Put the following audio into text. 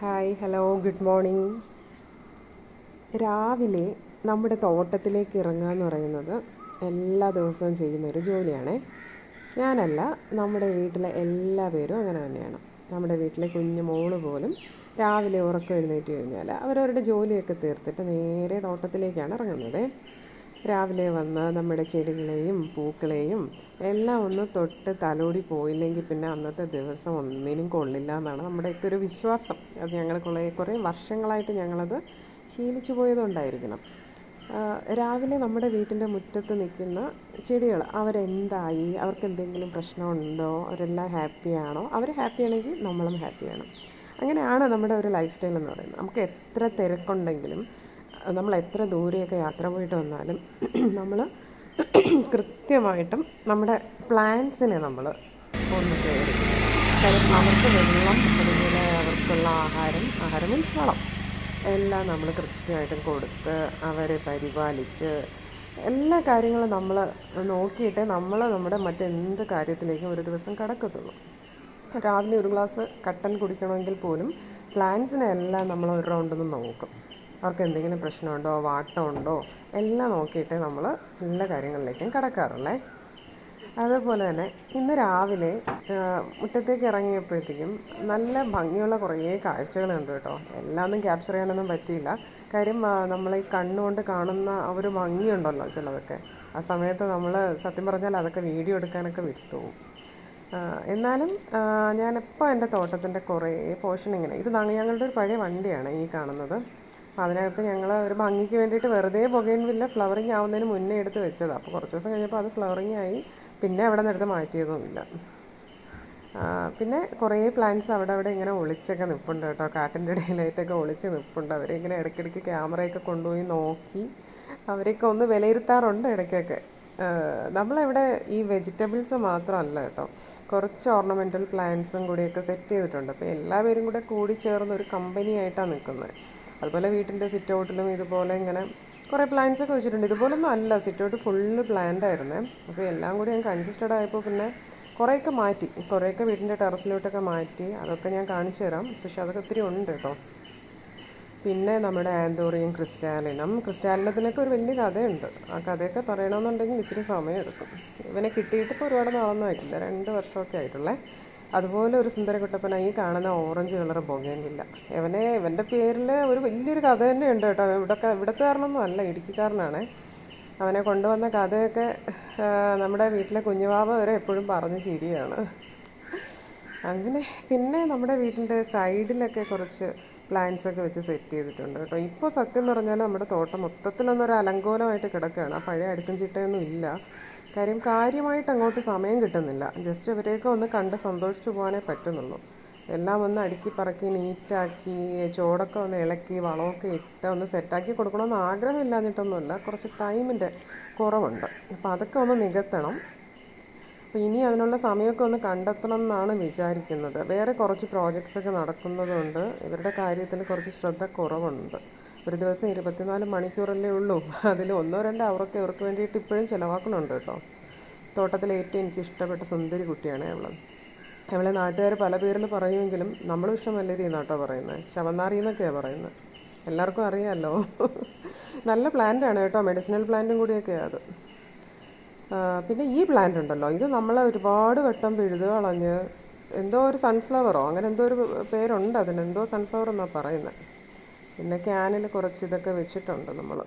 Hi hello good morning. രാവിലെ നമ്മുടെ തോട്ടത്തിലേക്ക് ഇറങ്ങുക എന്ന് പറയുന്നത് എല്ലാ ദിവസവും ചെയ്യുന്നൊരു ജോലിയാണേ. ഞാനല്ല, നമ്മുടെ വീട്ടിലെ എല്ലാ പേരും അങ്ങനെ തന്നെയാണ്. നമ്മുടെ വീട്ടിലെ കുഞ്ഞു മോള് പോലും രാവിലെ ഉറക്കം എഴുന്നേറ്റ് കഴിഞ്ഞാൽ അവരവരുടെ ജോലിയൊക്കെ തീർത്തിട്ട് നേരെ തോട്ടത്തിലേക്കാണ് ഇറങ്ങുന്നത്. രാവിലെ വന്ന് നമ്മുടെ ചെടികളെയും പൂക്കളെയും എല്ലാം ഒന്ന് തൊട്ട് തലോടി പോയില്ലെങ്കിൽ പിന്നെ അന്നത്തെ ദിവസം ഒന്നിനും കൊള്ളില്ല എന്നാണ് നമ്മുടെയൊക്കെ ഒരു വിശ്വാസം. അത് ഞങ്ങൾ കുറേ വർഷങ്ങളായിട്ട് ഞങ്ങളത് ശീലിച്ചു പോയതുകൊണ്ടായിരിക്കണം. രാവിലെ നമ്മുടെ വീട്ടിൻ്റെ മുറ്റത്ത് നിൽക്കുന്ന ചെടികൾ അവരെന്തായി, അവർക്ക് എന്തെങ്കിലും പ്രശ്നമുണ്ടോ, അവരെല്ലാം ഹാപ്പിയാണോ, അവർ ഹാപ്പിയാണെങ്കിൽ നമ്മളും ഹാപ്പിയാണ്. അങ്ങനെയാണ് നമ്മുടെ ഒരു ലൈഫ് സ്റ്റൈൽ എന്ന് പറയുന്നത്. നമുക്ക് എത്ര തിരക്കുണ്ടെങ്കിലും നമ്മൾ എത്ര ദൂരെയൊക്കെ യാത്ര പോയിട്ട് വന്നാലും നമ്മൾ കൃത്യമായിട്ടും നമ്മുടെ പ്ലാന്റ്സിനെ നമ്മൾ ഒന്ന് കയറി, കാര്യം അവർക്ക് വെള്ളം, അതുപോലെ അവർക്കുള്ള ആഹാരം മീൻസ് വളം എല്ലാം നമ്മൾ കൃത്യമായിട്ടും കൊടുത്ത് അവരെ പരിപാലിച്ച് എല്ലാ കാര്യങ്ങളും നമ്മൾ നോക്കിയിട്ടേ നമ്മൾ നമ്മുടെ മറ്റെന്ത് കാര്യത്തിലേക്കും ഒരു ദിവസം കടക്കത്തുള്ളൂ. രാവിലെ ഒരു ഗ്ലാസ് കട്ടൻ കുടിക്കണമെങ്കിൽ പോലും പ്ലാന്റ്സിനെ എല്ലാം നമ്മൾ ഒരു റൗണ്ടൊന്ന് നോക്കും. അവർക്ക് എന്തെങ്കിലും പ്രശ്നമുണ്ടോ, വാട്ടമുണ്ടോ എല്ലാം നോക്കിയിട്ട് നമ്മൾ എല്ലാ കാര്യങ്ങളിലേക്കും കടക്കാറുള്ളേ. അതുപോലെ തന്നെ ഇന്ന് രാവിലെ മുറ്റത്തേക്ക് ഇറങ്ങിയപ്പോഴത്തേക്കും നല്ല ഭംഗിയുള്ള കുറേ കാഴ്ചകൾ കണ്ടു കേട്ടോ. എല്ലാം ഒന്നും ക്യാപ്ചർ ചെയ്യാനൊന്നും പറ്റിയില്ല. കാര്യം നമ്മൾ ഈ കണ്ണുകൊണ്ട് കാണുന്ന ഒരു ഭംഗിയുണ്ടല്ലോ ചിലതൊക്കെ, ആ സമയത്ത് നമ്മൾ സത്യം പറഞ്ഞാൽ അതൊക്കെ വീഡിയോ എടുക്കാനൊക്കെ വിട്ടുപോകും. എന്നാലും ഞാനിപ്പോൾ എൻ്റെ തോട്ടത്തിൻ്റെ കുറേ പോർഷൻ ഇങ്ങനെ, ഇത് ഞങ്ങളുടെ ഒരു പഴയ വണ്ടിയാണ് ഈ കാണുന്നത്. അതിനകത്ത് ഞങ്ങൾ ഒരു ഭംഗിക്ക് വേണ്ടിയിട്ട് വെറുതെ ബൊഗെയിൻവില്ല ഫ്ലവറിങ് ആവുന്നതിന് മുന്നേ എടുത്ത് വെച്ചതാണ്. അപ്പോൾ കുറച്ച് ദിവസം കഴിഞ്ഞപ്പോൾ അത് ഫ്ലവറിങ് ആയി, പിന്നെ അവിടെ നിന്ന് എടുത്ത് മാറ്റിയതുമില്ല. പിന്നെ കുറേ പ്ലാന്റ്സ് അവിടെ ഇങ്ങനെ ഒളിച്ചൊക്കെ നിൽപ്പുണ്ട് കേട്ടോ. കാട്ടിൻ്റെ ഇടയിലായിട്ടൊക്കെ ഒളിച്ച് നിൽപ്പുണ്ട്. അവരിങ്ങനെ ഇടയ്ക്കിടയ്ക്ക് ക്യാമറയൊക്കെ കൊണ്ടുപോയി നോക്കി അവരെയൊക്കെ ഒന്ന് വിലയിരുത്താറുണ്ട് ഇടയ്ക്കൊക്കെ. നമ്മളിവിടെ ഈ വെജിറ്റബിൾസ് മാത്രമല്ല കേട്ടോ, കുറച്ച് ഓർണമെൻ്റൽ പ്ലാന്റ്സും കൂടിയൊക്കെ സെറ്റ് ചെയ്തിട്ടുണ്ട്. അപ്പോൾ എല്ലാവരും കൂടി ചേർന്ന് ഒരു കമ്പനി ആയിട്ടാണ് നിൽക്കുന്നത്. അതുപോലെ വീട്ടിൻ്റെ സിറ്റ് ഔട്ടിലും ഇതുപോലെ ഇങ്ങനെ കുറേ പ്ലാന്റ്സൊക്കെ വെച്ചിട്ടുണ്ട്. ഇതുപോലൊന്നും അല്ല, സിറ്റ് ഔട്ട് ഫുള്ള് പ്ലാന്റ് ആയിരുന്നേ. അപ്പോൾ എല്ലാം കൂടി ഞാൻ കൺജസ്റ്റഡ് ആയപ്പോൾ പിന്നെ കുറേയൊക്കെ മാറ്റി, കുറേയൊക്കെ വീടിൻ്റെ ടെറസിലോട്ടൊക്കെ മാറ്റി. അതൊക്കെ ഞാൻ കാണിച്ചു തരാം, പക്ഷെ അതൊക്കെ ഒത്തിരി ഉണ്ട് കേട്ടോ. പിന്നെ നമ്മുടെ ആന്തോറിയം ക്രിസ്റ്റാലിനത്തിനൊക്കെ ഒരു വലിയ കഥയുണ്ട്. ആ കഥയൊക്കെ പറയണമെന്നുണ്ടെങ്കിൽ ഇത്തിരി സമയമെടുക്കും. ഇവനെ കിട്ടിയിട്ടിപ്പോൾ ഒരുപാട് നാളൊന്നും ആയിട്ടില്ല, 2 വർഷമൊക്കെ ആയിട്ടുള്ളേ. അതുപോലെ ഒരു സുന്ദരകുട്ടപ്പനായി ഈ കാണുന്ന ഓറഞ്ച് കളർ ബൊഗെയിൻവില്ല, ഇവൻ്റെ പേരിൽ ഒരു വലിയൊരു കഥ തന്നെ ഉണ്ട് കേട്ടോ. ഇവിടുത്തെ കാരണമൊന്നും അല്ല, ഇടുക്കിക്കാരനാണ്. അവനെ കൊണ്ടുവന്ന കഥയൊക്കെ നമ്മുടെ വീട്ടിലെ കുഞ്ഞുവാവ വരെ എപ്പോഴും പറഞ്ഞ് ശരിയാണ്. അങ്ങനെ പിന്നെ നമ്മുടെ വീട്ടിൻ്റെ സൈഡിലൊക്കെ കുറച്ച് പ്ലാന്റ്സൊക്കെ വെച്ച് സെറ്റ് ചെയ്തിട്ടുണ്ട് കേട്ടോ. ഇപ്പോൾ സത്യം പറഞ്ഞാൽ നമ്മുടെ തോട്ടം മൊത്തത്തിലൊന്നൊരു അലങ്കോലമായിട്ട് കിടക്കുകയാണ്. ആ പഴയ അടുക്കും ചിട്ടയൊന്നും ഇല്ല. കാര്യമായിട്ട് അങ്ങോട്ട് സമയം കിട്ടുന്നില്ല. ജസ്റ്റ് ഇവരെയൊക്കെ ഒന്ന് കണ്ട് സന്തോഷിച്ചു പോകാനേ പറ്റുന്നുള്ളൂ. എല്ലാം ഒന്ന് അടുക്കി പറക്കി നീറ്റാക്കി ചോടൊക്കെ ഒന്ന് ഇളക്കി വളമൊക്കെ ഇട്ട് ഒന്ന് സെറ്റാക്കി കൊടുക്കണമെന്ന് ആഗ്രഹമില്ലാഞ്ഞിട്ടൊന്നുമല്ല, കുറച്ച് ടൈമിൻ്റെ കുറവുണ്ട്. അപ്പോൾ അതൊക്കെ ഒന്ന് നികത്തണം. അപ്പോൾ ഇനി അതിനുള്ള സമയമൊക്കെ ഒന്ന് കണ്ടെത്തണം എന്നാണ് വിചാരിക്കുന്നത്. വേറെ കുറച്ച് പ്രോജക്ട്സൊക്കെ നടക്കുന്നതുകൊണ്ട് ഇവരുടെ കാര്യത്തിൽ കുറച്ച് ശ്രദ്ധ കുറവുണ്ട്. ഒരു ദിവസം 24 മണിക്കൂറല്ലേ ഉള്ളൂ, അതിൽ 1-2 അവർക്ക് ഇവർക്ക് വേണ്ടിയിട്ട് ഇപ്പോഴും ചിലവാക്കണുണ്ട് കേട്ടോ. തോട്ടത്തിലെ ഏറ്റവും എനിക്ക് ഇഷ്ടപ്പെട്ട സുന്ദരി കുട്ടിയാണ് അവളെ നാട്ടുകാർ പല പേരിൽ പറയുമെങ്കിലും നമ്മളും ഇഷ്ടമല്ലേരി എന്നാട്ടോ പറയുന്നത്. ശവന്നാറി എന്നൊക്കെയാണ് പറയുന്നത്, എല്ലാവർക്കും അറിയാമല്ലോ. നല്ല പ്ലാന്റാണ് കേട്ടോ, മെഡിസിനൽ പ്ലാന്റും കൂടിയൊക്കെയാണ് അത്. പിന്നെ ഈ പ്ലാന്റ് ഉണ്ടല്ലോ, ഇത് നമ്മളെ ഒരുപാട് വട്ടം പിഴുത് കളഞ്ഞ് എന്തോ ഒരു സൺഫ്ലവറോ അങ്ങനെ എന്തോ ഒരു പേരുണ്ട് അതിന്, എന്തോ സൺഫ്ലവർ എന്നാണ് പറയുന്നത്. പിന്നെ ക്യാനിൽ കുറച്ച് ഇതൊക്കെ വെച്ചിട്ടുണ്ട് നമ്മൾ.